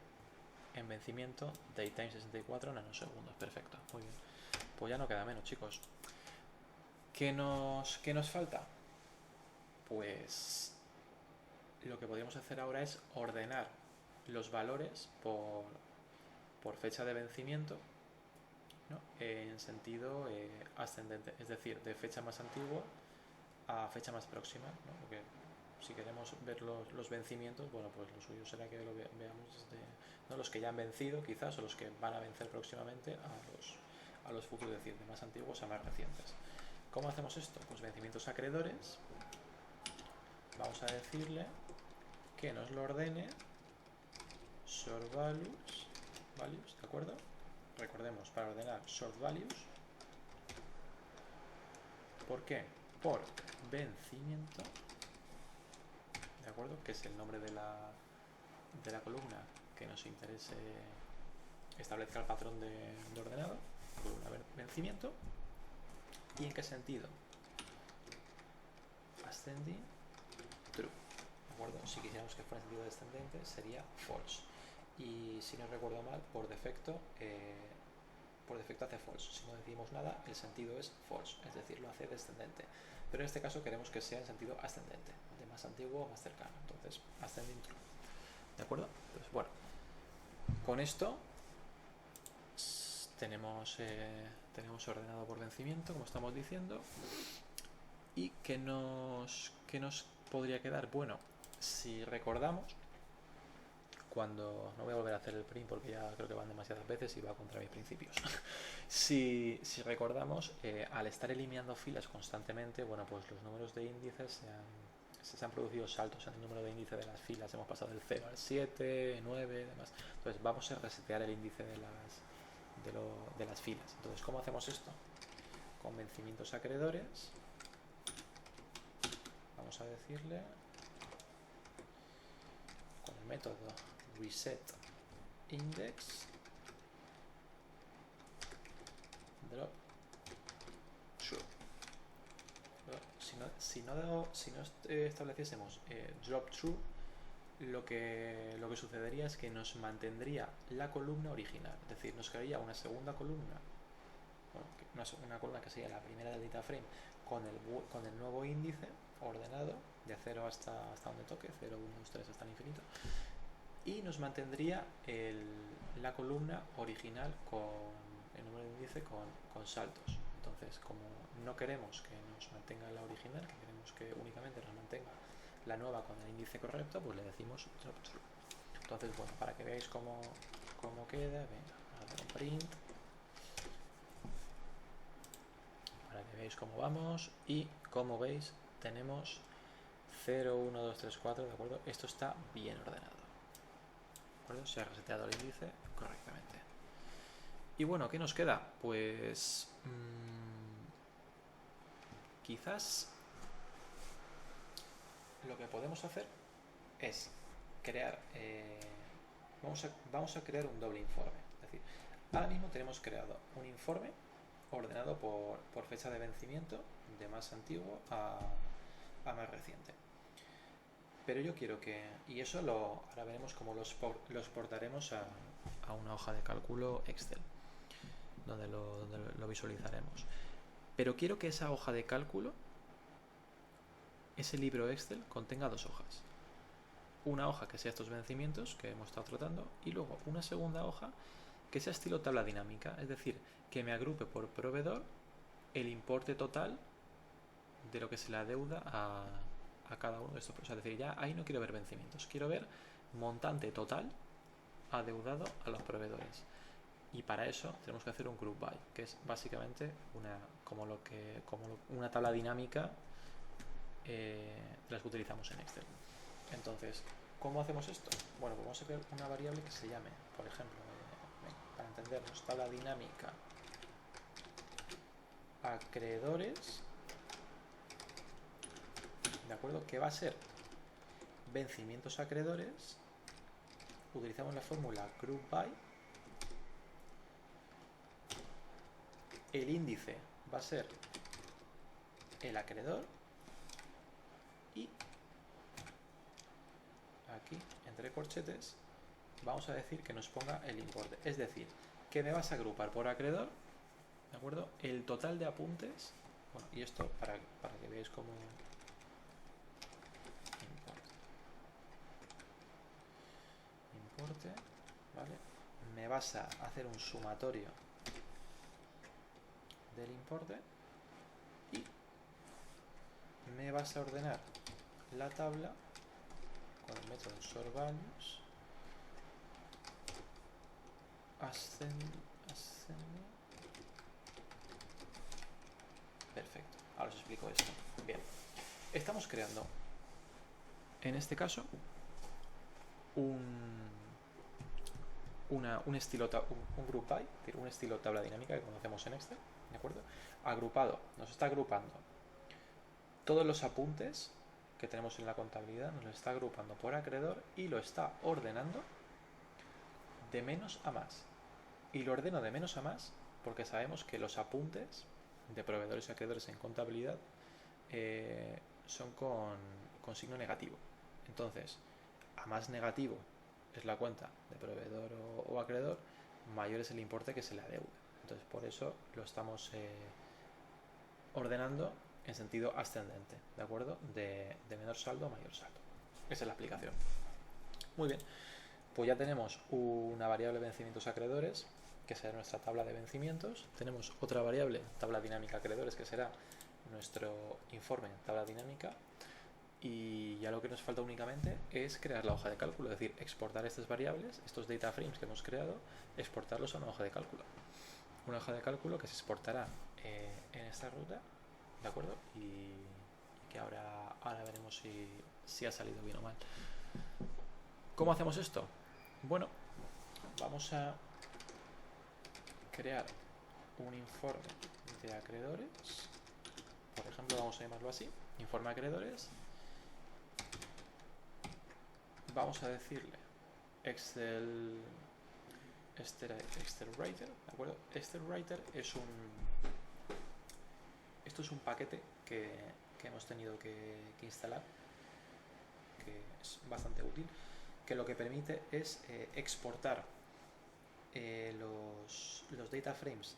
A: en vencimiento datetime 64 nanosegundos. Perfecto, muy bien. Pues ya no queda menos, chicos. ¿Qué nos falta? Pues lo que podríamos hacer ahora es ordenar los valores por fecha de vencimiento, ¿no? En sentido ascendente, es decir, de fecha más antigua a fecha más próxima, ¿no? Porque si queremos ver los vencimientos, bueno, pues lo suyo será que lo veamos desde, ¿no?, los que ya han vencido quizás, o los que van a vencer próximamente, a los futuros, es decir, de más antiguos a más recientes. ¿Cómo hacemos esto? Pues vencimientos acreedores, vamos a decirle que nos lo ordene sort values, ¿de acuerdo? Recordemos, para ordenar sort values, ¿por qué? Por vencimiento, ¿de acuerdo? Que es el nombre de la columna que nos interese, establezca el patrón de ordenado, columna vencimiento. ¿Y en qué sentido? Ascending, true, ¿de acuerdo? Si quisiéramos que fuera en sentido descendente sería false. Y si no recuerdo mal, por defecto hace false. Si no decimos nada, el sentido es false, es decir, lo hace descendente. Pero en este caso queremos que sea en sentido ascendente, de más antiguo a más cercano. Entonces, ascending true. ¿De acuerdo? Entonces, bueno, con esto tenemos ordenado por vencimiento, como estamos diciendo. ¿Y qué nos podría quedar? Bueno, si recordamos, no voy a volver a hacer el print porque ya creo que van demasiadas veces y va contra mis principios. si recordamos, al estar eliminando filas constantemente, bueno, pues los números de índices se han producido saltos en el número de índice de las filas. Hemos pasado del 0 al 7, 9 y demás. Entonces vamos a resetear el índice de las filas. Entonces, ¿cómo hacemos esto? Con vencimientos acreedores, vamos a decirle, con el método reset index drop true. Si no estableciésemos drop true, lo que sucedería es que nos mantendría la columna original, es decir, nos crearía una segunda columna, una columna que sería la primera del data frame con el nuevo índice ordenado de 0 hasta donde toque, 0, 1, 2, 3 hasta el infinito, y nos mantendría la columna original con el número de índice con saltos. Entonces, como no queremos que nos mantenga la original, que queremos que únicamente nos mantenga la nueva con el índice correcto, pues le decimos drop true. Entonces, bueno, para que veáis cómo queda, venga, vamos a hacer un print para que veáis cómo vamos. Y como veis, tenemos 0, 1, 2, 3, 4, ¿de acuerdo? Esto está bien ordenado, ¿de acuerdo? Se ha reseteado el índice correctamente. Y bueno, ¿qué nos queda? Pues quizás lo que podemos hacer es crear, vamos a crear un doble informe. Es decir, ahora mismo tenemos creado un informe ordenado por fecha de vencimiento, de más antiguo a más reciente. Pero yo quiero que, y eso ahora veremos cómo los portaremos a una hoja de cálculo Excel, donde lo visualizaremos. Pero quiero que esa hoja de cálculo, ese libro Excel, contenga dos hojas. Una hoja que sea estos vencimientos que hemos estado tratando y luego una segunda hoja que sea estilo tabla dinámica, es decir, que me agrupe por proveedor el importe total de lo que se le adeuda a cada uno de estos. O sea, es decir, ya ahí no quiero ver vencimientos, quiero ver montante total adeudado a los proveedores. Y para eso tenemos que hacer un group by, que es básicamente una tabla dinámica de las que utilizamos en Excel. Entonces, ¿cómo hacemos esto? Bueno, pues vamos a crear una variable que se llame, por ejemplo, para entendernos, tabla dinámica acreedores, ¿de acuerdo? Que va a ser vencimientos acreedores. Utilizamos la fórmula group by. El índice va a ser el acreedor y aquí, entre corchetes, vamos a decir que nos ponga el importe. Es decir, que me vas a agrupar por acreedor, ¿de acuerdo? El total de apuntes, bueno, y esto para que veáis cómo importe, ¿vale? Me vas a hacer un sumatorio del importe y me vas a ordenar la tabla con el método sortValues Perfecto, ahora os explico esto. Bien, estamos creando en este caso un group by, es decir, un estilo tabla dinámica que conocemos en Excel, ¿de acuerdo? Agrupado, nos está agrupando todos los apuntes que tenemos en la contabilidad, nos lo está agrupando por acreedor y lo está ordenando de menos a más. Y lo ordeno de menos a más porque sabemos que los apuntes de proveedores y acreedores en contabilidad son con signo negativo. Entonces, a más negativo es la cuenta de proveedor o acreedor, mayor es el importe que se le adeuda. Entonces, por eso lo estamos ordenando en sentido ascendente, ¿de acuerdo? De menor saldo a mayor saldo. Esa es la explicación. Muy bien, pues ya tenemos una variable vencimientos acreedores, que será nuestra tabla de vencimientos. Tenemos otra variable, tabla dinámica acreedores, que será nuestro informe tabla dinámica. Y ya lo que nos falta únicamente es crear la hoja de cálculo, es decir, exportar estas variables, estos data frames que hemos creado, exportarlos a una hoja de cálculo. Una hoja de cálculo que se exportará en esta ruta, ¿de acuerdo? Y que ahora veremos si ha salido bien o mal. ¿Cómo hacemos esto? Bueno, vamos a crear un informe de acreedores, por ejemplo, vamos a llamarlo así, informe de acreedores. Vamos a decirle Excel Writer, ¿de acuerdo? Excel Writer esto es un paquete que hemos tenido que instalar, que es bastante útil, que lo que permite es exportar los data frames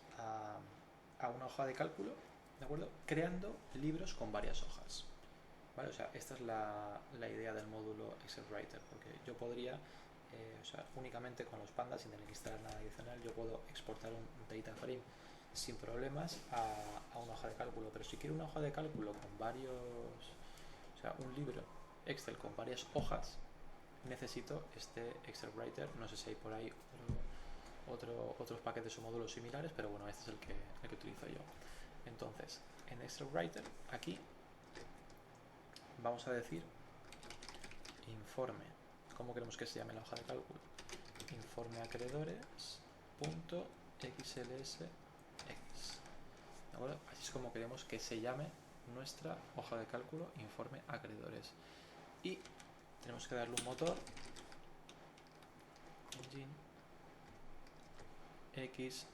A: a una hoja de cálculo, ¿de acuerdo? Creando libros con varias hojas. ¿Vale? O sea, esta es la idea del módulo Excel Writer, porque yo podría, únicamente con los pandas, sin tener que instalar nada adicional, yo puedo exportar un data frame sin problemas a una hoja de cálculo, pero si quiero una hoja de cálculo con varios, un libro Excel con varias hojas, necesito este Excel Writer. No sé si hay por ahí otros paquetes o módulos similares, pero bueno, este es el que utilizo yo. Entonces, en Excel Writer, aquí vamos a decir informe, ¿cómo queremos que se llame la hoja de cálculo? Informe acreedores punto XLSX. ¿De acuerdo? Así es como queremos que se llame nuestra hoja de cálculo informe acreedores. Y tenemos que darle un motor, engine XLSX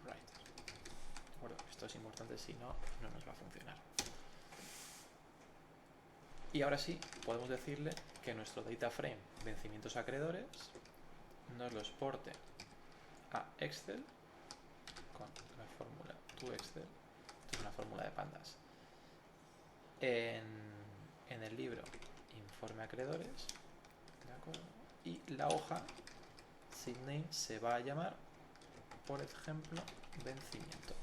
A: writer. ¿De acuerdo? Esto es importante, si no, no nos va a funcionar. Y ahora sí, podemos decirle que nuestro data frame vencimientos acreedores nos lo exporte a Excel con la fórmula toExcel. Esto es una fórmula de pandas. En el libro informe acreedores, ¿de acuerdo? Y la hoja seed name se va a llamar, por ejemplo, vencimientos.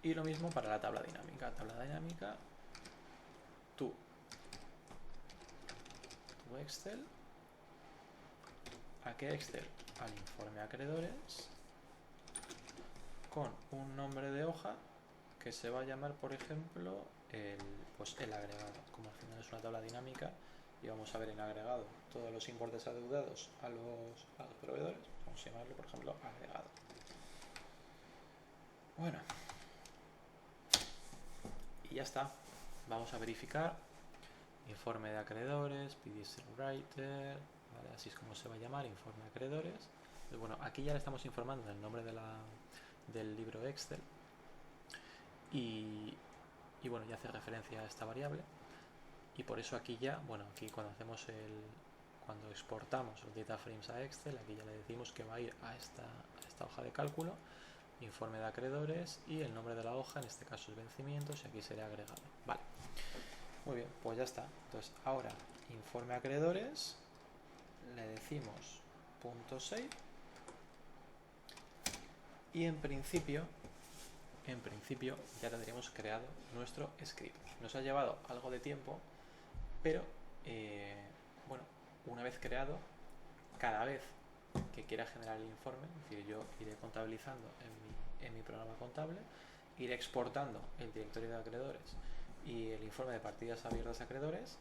A: Y lo mismo para la tabla dinámica. Tabla dinámica to Excel. ¿A qué Excel? Al informe acreedores con un nombre de hoja que se va a llamar, por ejemplo, el agregado. Como al final es una tabla dinámica y vamos a ver en agregado todos los importes adeudados a los proveedores, vamos a llamarlo, por ejemplo, agregado. Bueno, y ya está. Vamos a verificar informe de acreedores, PDS Writer, ¿vale? Así es como se va a llamar, informe de acreedores. Pues bueno, aquí ya le estamos informando del nombre del libro Excel y bueno, ya hace referencia a esta variable, y por eso aquí ya, bueno, aquí cuando exportamos los data frames a Excel, aquí ya le decimos que va a ir a esta hoja de cálculo, informe de acreedores, y el nombre de la hoja, en este caso es vencimientos, y aquí sería agregado. Vale, muy bien, pues ya está. Entonces ahora informe acreedores, le decimos .save, y en principio ya tendríamos creado nuestro script. Nos ha llevado algo de tiempo, pero bueno, una vez creado, cada vez que quiera generar el informe, es decir, yo iré contabilizando en mi programa contable, iré exportando el directorio de acreedores y el informe de partidas abiertas a acreedores,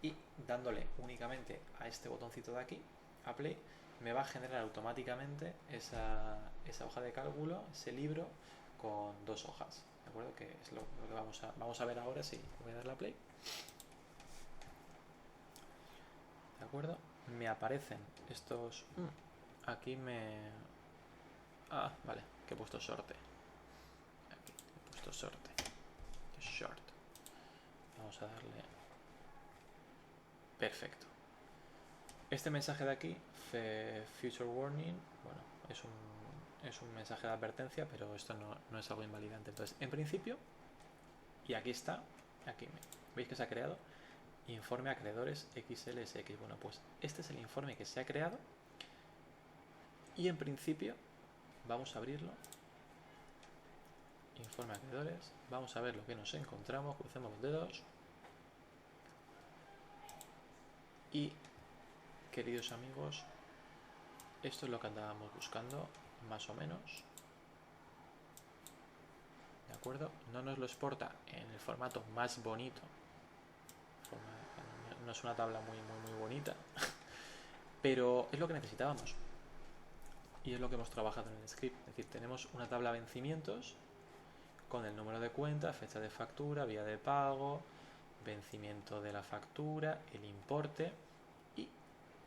A: y dándole únicamente a este botoncito de aquí, a play, me va a generar automáticamente esa hoja de cálculo, ese libro con dos hojas, ¿de acuerdo? Que es lo que vamos a ver ahora. Si voy a dar la play, ¿de acuerdo? Me aparecen estos... Aquí vale, que he puesto sorte. Aquí he puesto sorte. Short. Vamos a darle... Perfecto. Este mensaje de aquí, Future Warning, bueno, es un mensaje de advertencia, pero esto no es algo invalidante. Entonces, en principio, y aquí está, veis que se ha creado informe acreedores XLSX. Bueno, pues este es el informe que se ha creado, y en principio vamos a abrirlo. Informe acreedores, vamos a ver lo que nos encontramos, crucemos los dedos. Y, queridos amigos, esto es lo que andábamos buscando, más o menos. ¿De acuerdo? No nos lo exporta en el formato más bonito. No es una tabla muy bonita, pero es lo que necesitábamos. Y es lo que hemos trabajado en el script. Es decir, tenemos una tabla vencimientos con el número de cuenta, fecha de factura, vía de pago, vencimiento de la factura, el importe y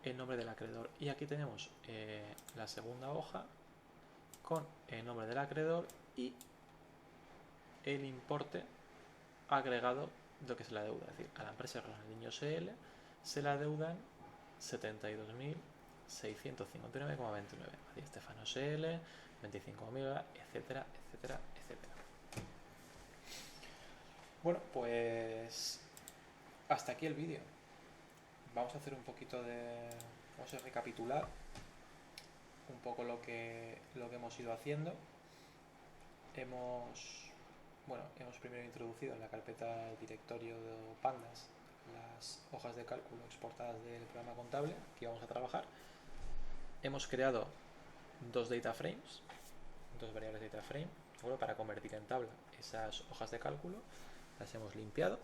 A: el nombre del acreedor. Y aquí tenemos la segunda hoja con el nombre del acreedor y el importe agregado de lo que se le adeuda. Es decir, a la empresa Ronaldinho SL se le adeudan 72.659,29. A Di Stefano SL 25.000, etcétera, etcétera, etcétera. Bueno, pues hasta aquí el vídeo. Vamos a hacer un poquito vamos a recapitular un poco lo que hemos ido haciendo. Hemos primero introducido en la carpeta directorio de pandas las hojas de cálculo exportadas del programa contable que vamos a trabajar. Hemos creado dos data frames, dos variables data frame, para convertir en tabla esas hojas de cálculo. Las hemos limpiado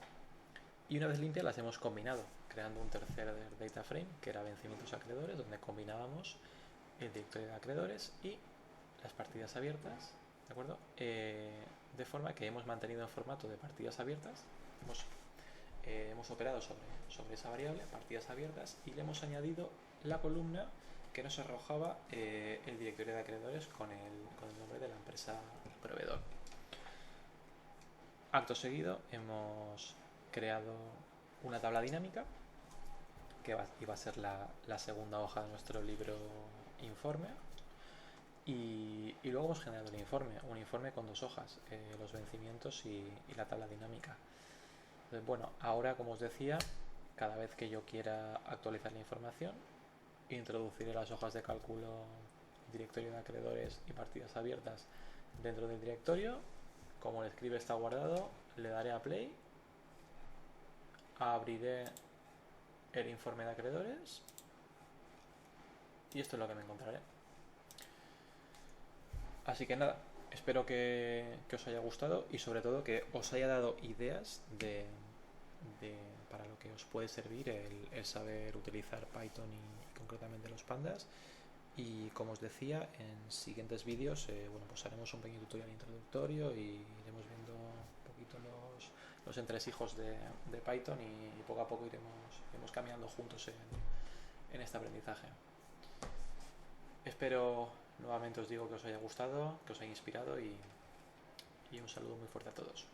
A: y una vez limpias las hemos combinado, creando un tercer data frame que era vencimientos acreedores, donde combinábamos el directorio de acreedores y las partidas abiertas, ¿de acuerdo? De forma que hemos mantenido el formato de partidas abiertas, hemos operado sobre esa variable, partidas abiertas, y le hemos añadido la columna que nos arrojaba el directorio de acreedores con el nombre de la empresa proveedor. Acto seguido hemos creado una tabla dinámica que iba a ser la segunda hoja de nuestro libro informe, y luego hemos generado un informe con 2 hojas, los vencimientos y la tabla dinámica. Entonces, bueno, ahora, como os decía, cada vez que yo quiera actualizar la información, introduciré las hojas de cálculo, directorio de acreedores y partidas abiertas dentro del directorio. Como el escribe está guardado, le daré a play, abriré el informe de acreedores y esto es lo que me encontraré. Así que nada, espero que os haya gustado y sobre todo que os haya dado ideas para lo que os puede servir el saber utilizar Python y concretamente los pandas. Y como os decía, en siguientes vídeos pues haremos un pequeño tutorial introductorio y iremos viendo un poquito los entresijos de Python y poco a poco iremos caminando juntos en este aprendizaje. Espero, nuevamente os digo, que os haya gustado, que os haya inspirado y un saludo muy fuerte a todos.